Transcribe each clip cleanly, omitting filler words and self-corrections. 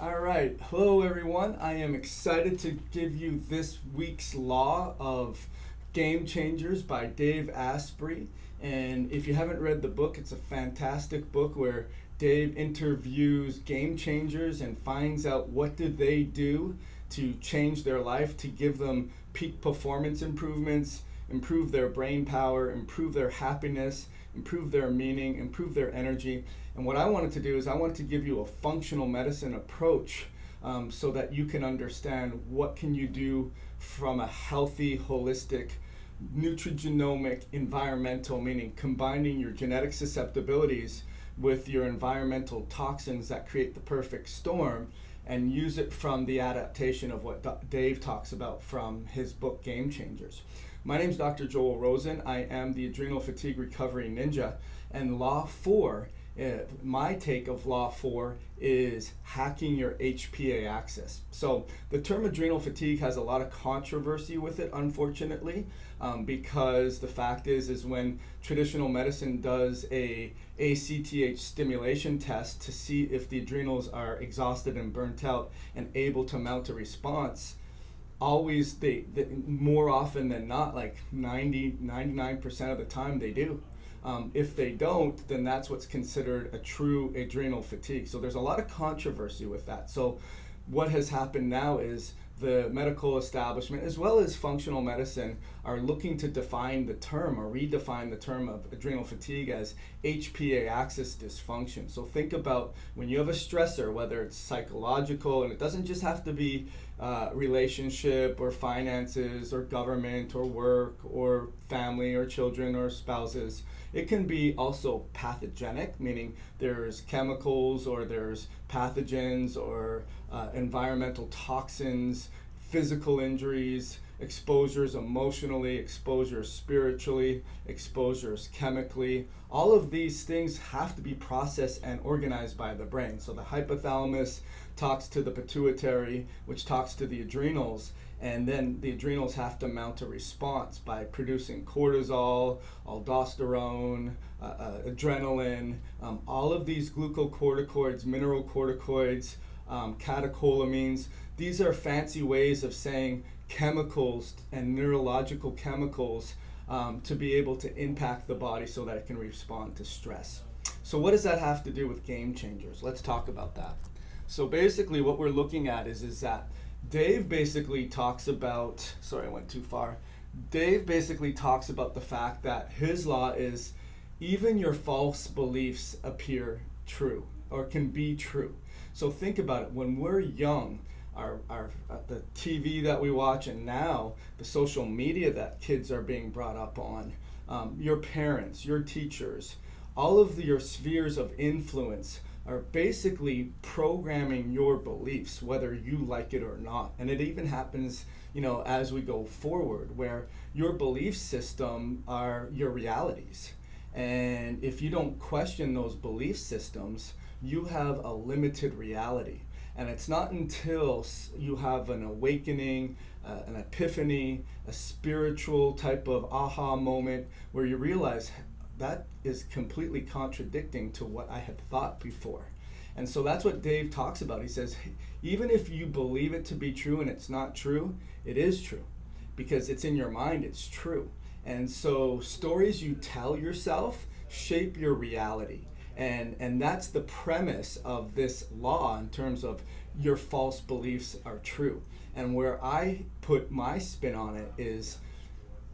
All right. Hello, everyone. I am excited to give you this week's Law of Game Changers by Dave Asprey. And if you haven't read the book, it's a fantastic book where Dave interviews game changers and finds out what did they do to change their life, to give them peak performance improvements, improve their brain power, improve their happiness, improve their meaning, improve their energy. And what I wanted to do is I wanted to give you a functional medicine approach so that you can understand what can you do from a healthy, holistic, nutrigenomic, environmental, meaning combining your genetic susceptibilities with your environmental toxins that create the perfect storm, and use it from the adaptation of what Dave talks about from his book Game Changers. My name is Dr. Joel Rosen. I am the Adrenal Fatigue Recovery Ninja, and Law 4, my take of Law 4 is hacking your HPA axis. So the term adrenal fatigue has a lot of controversy with it, unfortunately, because the fact is when traditional medicine does a ACTH stimulation test to see if the adrenals are exhausted and burnt out and able to mount a response, always they more often than not, like 99% of the time they do. If they don't, then that's what's considered a true adrenal fatigue. So there's a lot of controversy with that. So what has happened now is the medical establishment as well as functional medicine are looking to define the term or redefine the term of adrenal fatigue as HPA axis dysfunction. So think about when you have a stressor, whether it's psychological, and it doesn't just have to be relationship or finances or government or work or family or children or spouses. It can be also pathogenic, meaning there's chemicals or there's pathogens or environmental toxins, physical injuries, exposures emotionally, exposures spiritually, exposures chemically. All of these things have to be processed and organized by the brain. So the hypothalamus talks to the pituitary, which talks to the adrenals, and then the adrenals have to mount a response by producing cortisol, aldosterone, adrenaline, all of these glucocorticoids, mineral corticoids, catecholamines. These are fancy ways of saying chemicals and neurological chemicals to be able to impact the body so that it can respond to stress. So what does that have to do with game changers? Let's talk about that. So basically what we're looking at is that Dave basically talks about, sorry, I went too far. Dave basically talks about the fact that his law is even your false beliefs appear true or can be true. So think about it. When we're young, the TV that we watch, and now the social media that kids are being brought up on, your parents, your teachers, all of your spheres of influence are basically programming your beliefs, whether you like it or not. And it even happens, as we go forward, where your belief system are your realities. And if you don't question those belief systems, you have a limited reality. And it's not until you have an awakening, an epiphany, a spiritual type of aha moment where you realize that is completely contradicting to what I had thought before. And so that's what Dave talks about. He says, even if you believe it to be true and it's not true, it is true. Because it's in your mind, it's true. And so stories you tell yourself shape your reality. And that's the premise of this law in terms of your false beliefs are true. And where I put my spin on it is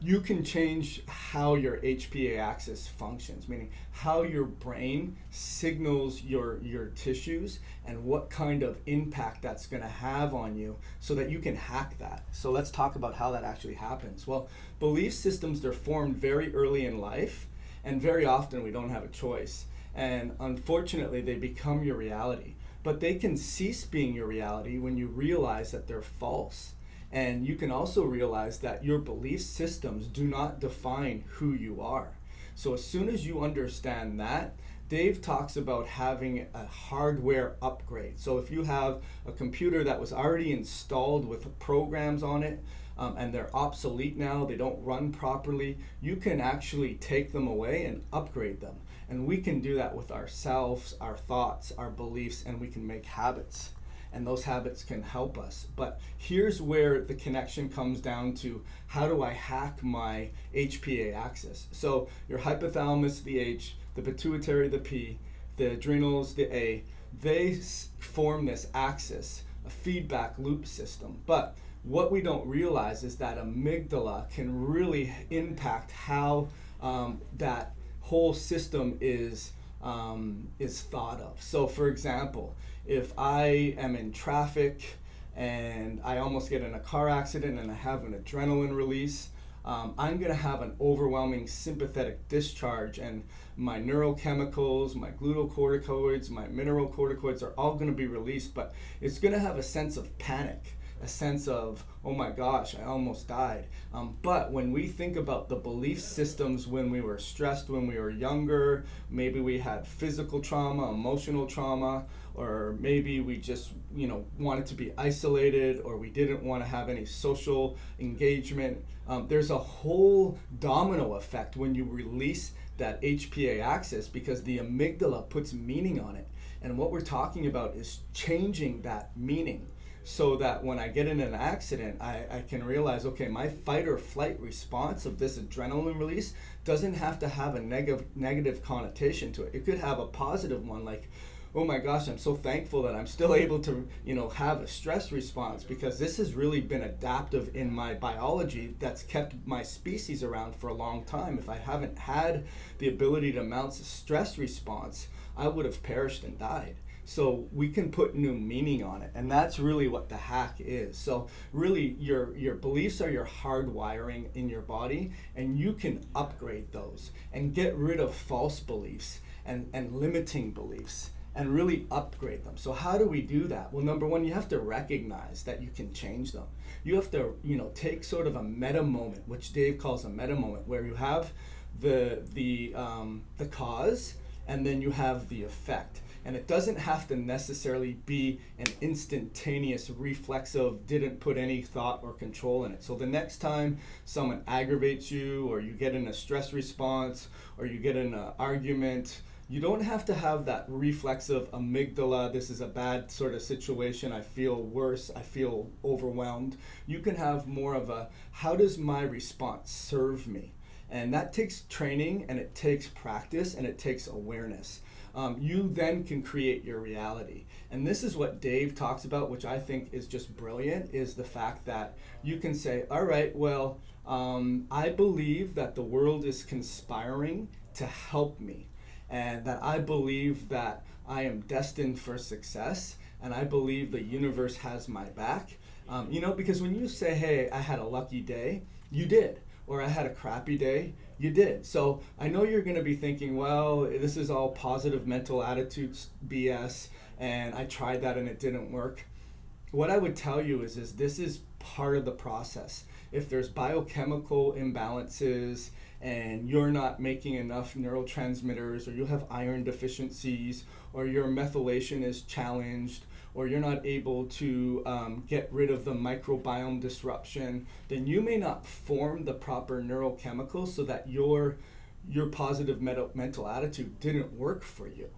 you can change how your HPA axis functions, meaning how your brain signals your tissues and what kind of impact that's going to have on you so that you can hack that. So let's talk about how that actually happens. Well, belief systems, they're formed very early in life, and very often we don't have a choice. And unfortunately, they become your reality. But they can cease being your reality when you realize that they're false. And you can also realize that your belief systems do not define who you are. So as soon as you understand that, Dave talks about having a hardware upgrade. So if you have a computer that was already installed with programs on it, and they're obsolete now, they don't run properly, you can actually take them away and upgrade them. And we can do that with ourselves, our thoughts, our beliefs, and we can make habits. and those habits can help us. But here's where the connection comes down to: how do I hack my HPA axis? So your hypothalamus, the H, the pituitary, the P, the adrenals, the A, they form this axis, a feedback loop system. But what we don't realize is that amygdala can really impact how that whole system is thought of. So for example, if I am in traffic and I almost get in a car accident and I have an adrenaline release, I'm going to have an overwhelming sympathetic discharge, and my neurochemicals, my glucocorticoids, my mineralocorticoids are all going to be released, but it's going to have a sense of panic, a sense of, oh my gosh, I almost died. But when we think about the belief systems when we were stressed, when we were younger, maybe we had physical trauma, emotional trauma, or maybe we just wanted to be isolated, or we didn't want to have any social engagement. There's a whole domino effect when you release that HPA axis, because the amygdala puts meaning on it. And what we're talking about is changing that meaning, so that when I get in an accident, I can realize, okay, my fight or flight response of this adrenaline release doesn't have to have a negative connotation to it. It could have a positive one, like, oh my gosh, I'm so thankful that I'm still able to, have a stress response, because this has really been adaptive in my biology that's kept my species around for a long time. If I haven't had the ability to mount a stress response, I would have perished and died. So we can put new meaning on it, and that's really what the hack is. So really, your beliefs are your hardwiring in your body, and you can upgrade those and get rid of false beliefs and limiting beliefs, and really upgrade them. So how do we do that? Well, number one, you have to recognize that you can change them. You have to, take sort of a meta moment, which Dave calls a meta moment, where you have the cause, and then you have the effect. And it doesn't have to necessarily be an instantaneous reflexive, didn't put any thought or control in it. So the next time someone aggravates you, or you get in a stress response, or you get in an argument, you don't have to have that reflexive amygdala, this is a bad sort of situation, I feel worse, I feel overwhelmed. You can have more of a, how does my response serve me? And that takes training, and it takes practice, and it takes awareness. You then can create your reality. And this is what Dave talks about, which I think is just brilliant, is the fact that you can say, all right, well, I believe that the world is conspiring to help me, and that I believe that I am destined for success, and I believe the universe has my back. Because when you say, hey, I had a lucky day, you did. Or I had a crappy day, you did. So I know you're going to be thinking, well, this is all positive mental attitudes BS, and I tried that and it didn't work. What I would tell you is this is part of the process. If there's biochemical imbalances and you're not making enough neurotransmitters, or you have iron deficiencies, or your methylation is challenged, or you're not able to get rid of the microbiome disruption, then you may not form the proper neurochemicals so that your positive mental attitude didn't work for you.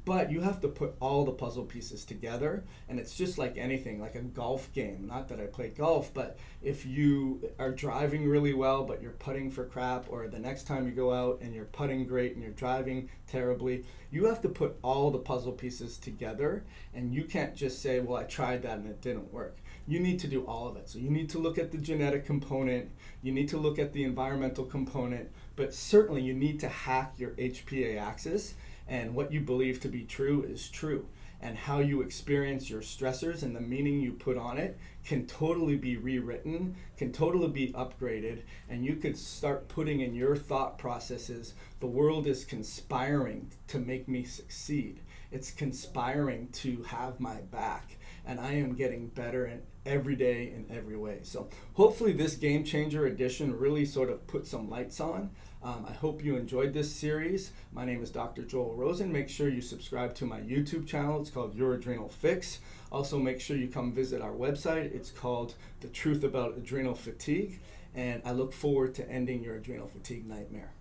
But you have to put all the puzzle pieces together, and it's just like anything, like a golf game. Not that I play golf, but if you are driving really well, but you're putting for crap, or the next time you go out and you're putting great and you're driving terribly, you have to put all the puzzle pieces together, and you can't just say, well, I tried that and it didn't work. You need to do all of it. So you need to look at the genetic component, you need to look at the environmental component, but certainly you need to hack your HPA axis. And what you believe to be true is true. And how you experience your stressors and the meaning you put on it can totally be rewritten, can totally be upgraded, and you could start putting in your thought processes, the world is conspiring to make me succeed. It's conspiring to have my back, and I am getting better in every day in every way. So hopefully this Game Changer edition really sort of put some lights on. I hope you enjoyed this series. My name is Dr. Joel Rosen. Make sure you subscribe to my YouTube channel. It's called Your Adrenal Fix. Also, make sure you come visit our website. It's called The Truth About Adrenal Fatigue. And I look forward to ending your adrenal fatigue nightmare.